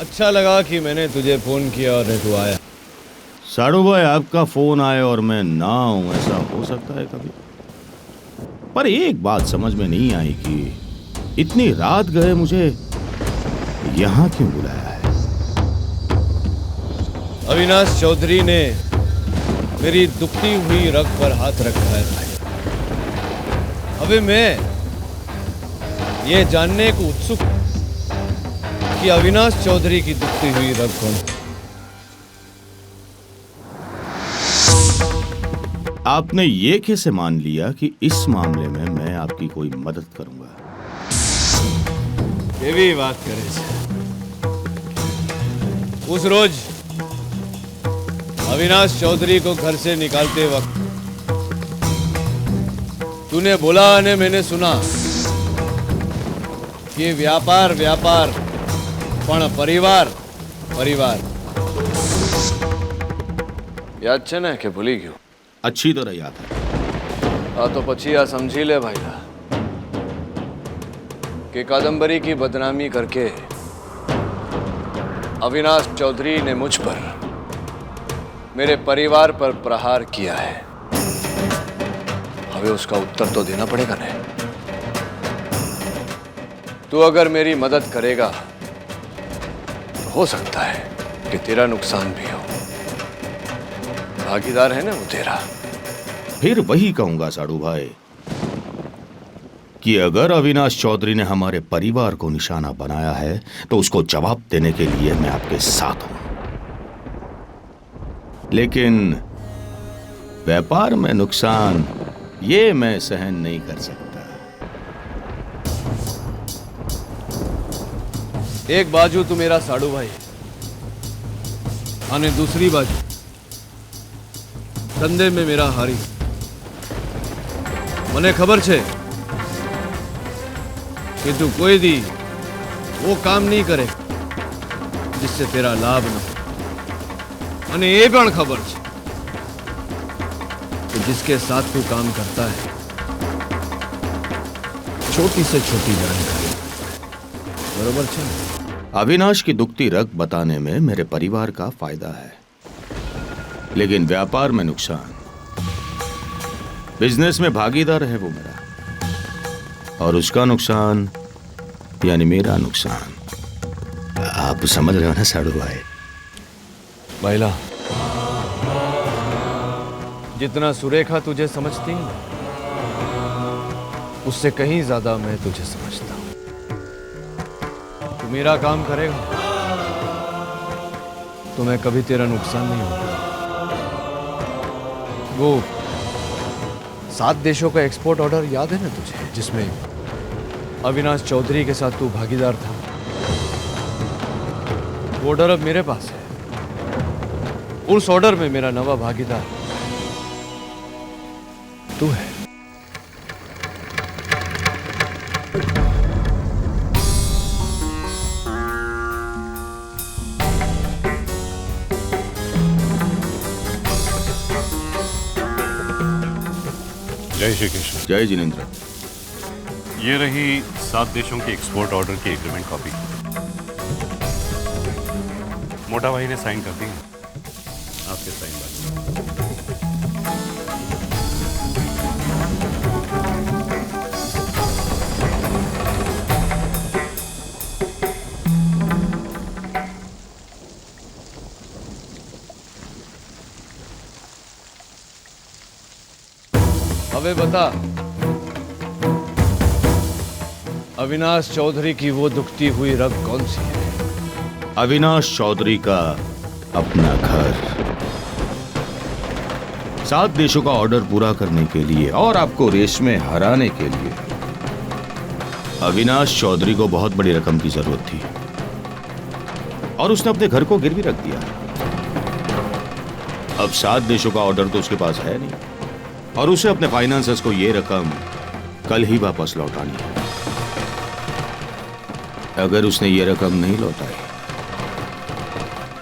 अच्छा लगा कि मैंने तुझे फोन किया और तू आया। साड़ू भाई, आपका फोन आए और मैं ना आऊं, ऐसा हो सकता है कभी? पर एक बात समझ में नहीं आई कि इतनी रात गए मुझे यहां क्यों बुलाया है। अविनाश चौधरी ने मेरी दुखती हुई रग पर हाथ रखा है भाई। अबे मैं ये जानने को उत्सुक हूं कि अविनाश चौधरी की दुखती हुई रग कौन। आपने ये कैसे मान लिया कि इस मामले में मैं आपकी कोई मदद करूंगा? ये भी बात करे छे। उस रोज अविनाश चौधरी को घर से निकालते वक्त तूने बोला ने मैंने सुना कि व्यापार व्यापार पण परिवार परिवार। याद छे ने के भूली गयो? अच्छी तरह याद है। आ तो पछी आ समझी ले भाईला कि कादम्बरी की बदनामी करके अविनाश चौधरी ने मुझ पर, मेरे परिवार पर प्रहार किया है। हमें उसका उत्तर तो देना पड़ेगा ना। तू अगर मेरी मदद करेगा तो हो सकता है कि तेरा नुकसान भी हो। भागीदार है ना वो तेरा। फिर वही कहूंगा साड़ू भाई कि अगर अविनाश चौधरी ने हमारे परिवार को निशाना बनाया है तो उसको जवाब देने के लिए मैं आपके साथ हूं। लेकिन व्यापार में नुकसान ये मैं सहन नहीं कर सकता। एक बाजू तू मेरा साड़ू भाई અને दूसरी बाजू धंधे में मेरा हारी। मने खबर छे कि तू कोई दी वो काम नहीं करे जिससे तेरा लाभ न हो। અને ये पण खबर छे कि जिसके साथ तू काम करता है छोटी से छोटी जानकारी बरोबर छे। अविनाश की दुखती रग बताने में मेरे परिवार का फायदा है, लेकिन व्यापार में नुकसान, बिजनेस में भागीदार है वो मेरा, और उसका नुकसान यानी मेरा नुकसान। आप समझ रहे हो ना साड़ू भाई? महिला जितना सुरेखा तुझे समझती है ना, उससे कहीं ज्यादा मैं तुझे समझता हूं। तू मेरा काम करेगा तो मैं कभी तेरा नुकसान नहीं होगा। वो 7 देशों का एक्सपोर्ट ऑर्डर याद है ना तुझे, जिसमें अविनाश चौधरी के साथ तू भागीदार था? वो ऑर्डर अब मेरे पास है। उस ऑर्डर में मेरा नवा भागीदार तू है। जय श्री कृष्ण। जय जिनेंद्र। ये रही 7 देशों की एक्सपोर्ट ऑर्डर की एग्रीमेंट कॉपी। मोटा भाई ने साइन कर दी। आपके साइन बाकी। अबे बता, अविनाश चौधरी की वो दुखती हुई रग कौन सी है? अविनाश चौधरी का अपना घर। 7 देशों का ऑर्डर पूरा करने के लिए और आपको रेस में हराने के लिए अविनाश चौधरी को बहुत बड़ी रकम की जरूरत थी, और उसने अपने घर को गिरवी रख दिया। अब 7 देशों का ऑर्डर तो उसके पास है नहीं, और उसे अपने फाइनेंसर्स को यह रकम कल ही वापस लौटानी है। अगर उसने ये रकम नहीं लौटाई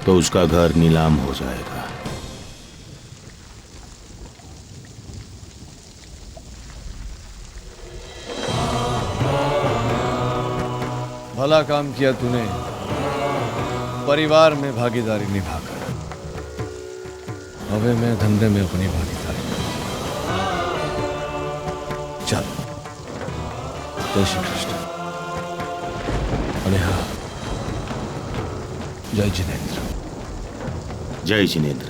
तो उसका घर नीलाम हो जाएगा। भला काम किया तूने परिवार में भागीदारी निभाकर अबे मैं धंधे में अपनी भागीदारी चल। जय श्री कृष्ण। अरे हाँ, जय जिनेन्द्र। जय जिनेन्द्र।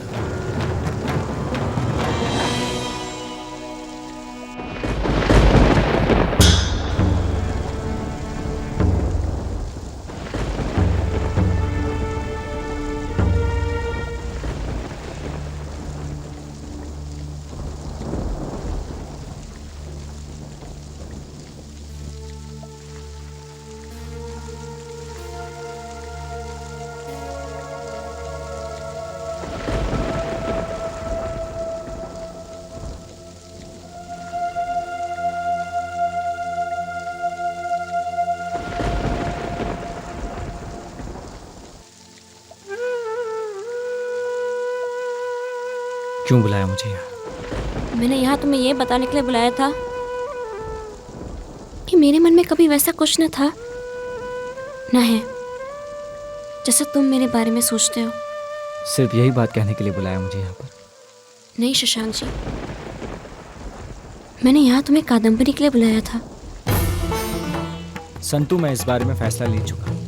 क्यों बुलाया मुझे यहाँ? मैंने यहाँ तुम्हें ये बताने के लिए बुलाया था कि मेरे मन में कभी वैसा कुछ न था, न है, जैसा तुम मेरे बारे में सोचते हो। सिर्फ यही बात कहने के लिए बुलाया मुझे यहाँ पर? नहीं शशांक जी, मैंने यहाँ तुम्हें कादम्बरी के लिए बुलाया था। संतु, मैं इस बारे में फैसला ले चुका हूँ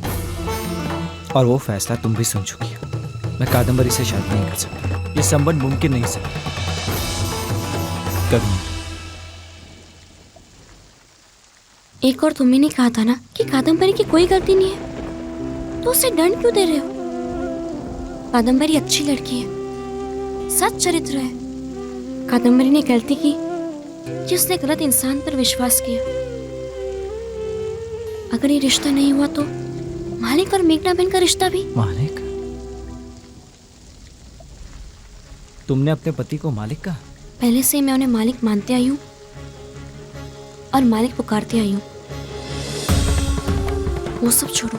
और वो फैसला तुम भी सुन चुकी हो। मैं कादम्बरी से शादी नहीं कर सकता। ये संबंध मुमकिन नहीं सकता कभी। एक और तुमने नहीं कहा था ना कि कादम्बरी की कोई गलती नहीं है, तो उसे दंड क्यों दे रहे हो? कादम्बरी अच्छी लड़की है, सच चरित्र है। कादम्बरी ने गलती की कि उसने गलत इंसान पर विश्वास किया। अगर ये रिश्ता नहीं हुआ तो मालिक और मेघना बहन का रिश्ता भी। मालिक? तुमने अपने पति को मालिक कहा? पहले से मैं उन्हें मालिक मानते आई हूँ और मालिक पुकारते आई हूँ। वो सब छोड़ो,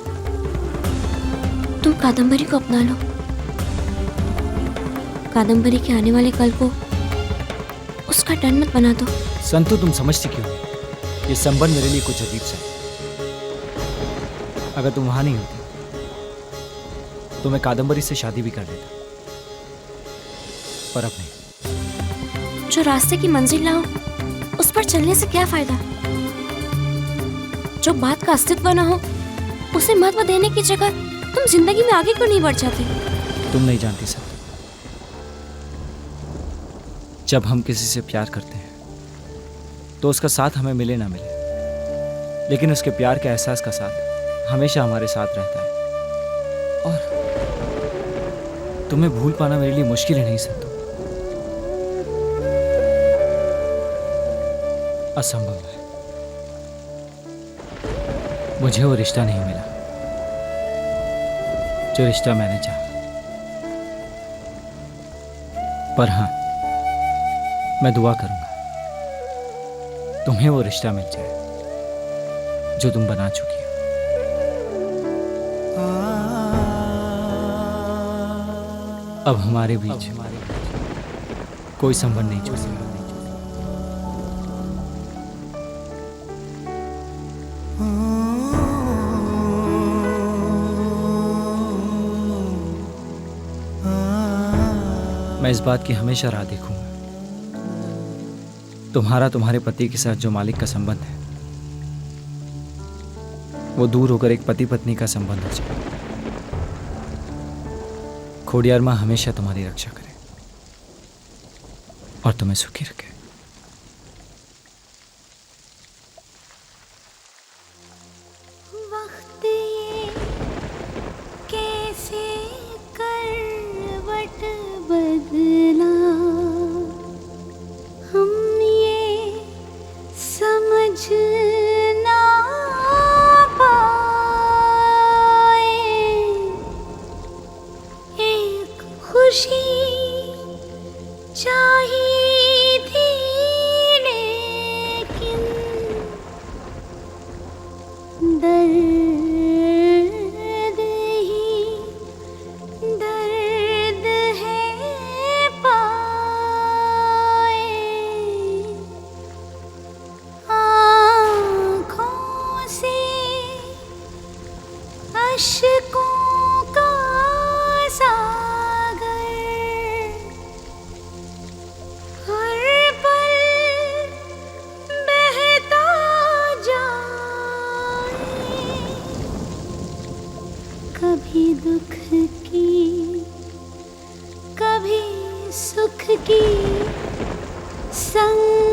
तुम कादम्बरी को अपना लो। कादम्बरी के आने वाले कल को उसका डंड मत बना दो। संतु, तुम समझती क्यों? ये संबंध मेरे लिए कुछ अजीब सा है। अगर तुम वहां नहीं होती तो मैं कादम्बरी से शादी भी कर लेता, पर अब नहीं। जो रास्ते की मंजिल ना हो उस पर चलने से क्या फायदा? जो बात का अस्तित्व ना हो उसे महत्व देने की जगह तुम जिंदगी में आगे क्यों नहीं बढ़ जाते? तुम नहीं जानती संतु, जब हम किसी से प्यार करते हैं तो उसका साथ हमें मिले ना मिले, लेकिन उसके प्यार के एहसास का साथ हमेशा हमारे साथ रहता है। और तुम्हें भूल पाना मेरे लिए मुश्किल ही नहीं संतु, असंभव है। मुझे वो रिश्ता नहीं मिला जो रिश्ता मैंने चाहा, पर हाँ, मैं दुआ करूंगा तुम्हें वो रिश्ता मिल जाए जो तुम बना चुकी हो। अब हमारे बीच कोई संबंध नहीं छूटेगा। मैं इस बात की हमेशा राह देखूंगा तुम्हारा तुम्हारे पति के साथ जो मालिक का संबंध है वो दूर होकर एक पति पत्नी का संबंध हो जाए। खोडियार माँ हमेशा तुम्हारी रक्षा करे और तुम्हें सुखी रखे। वक्त ये कैसे करवट बदला, हम ये समझ ना पाए। एक खुशी चाहिए थी लेकिन दर्द ही दर्द है पाए। आँखों से अश्कों का दुख की, कभी सुख की संग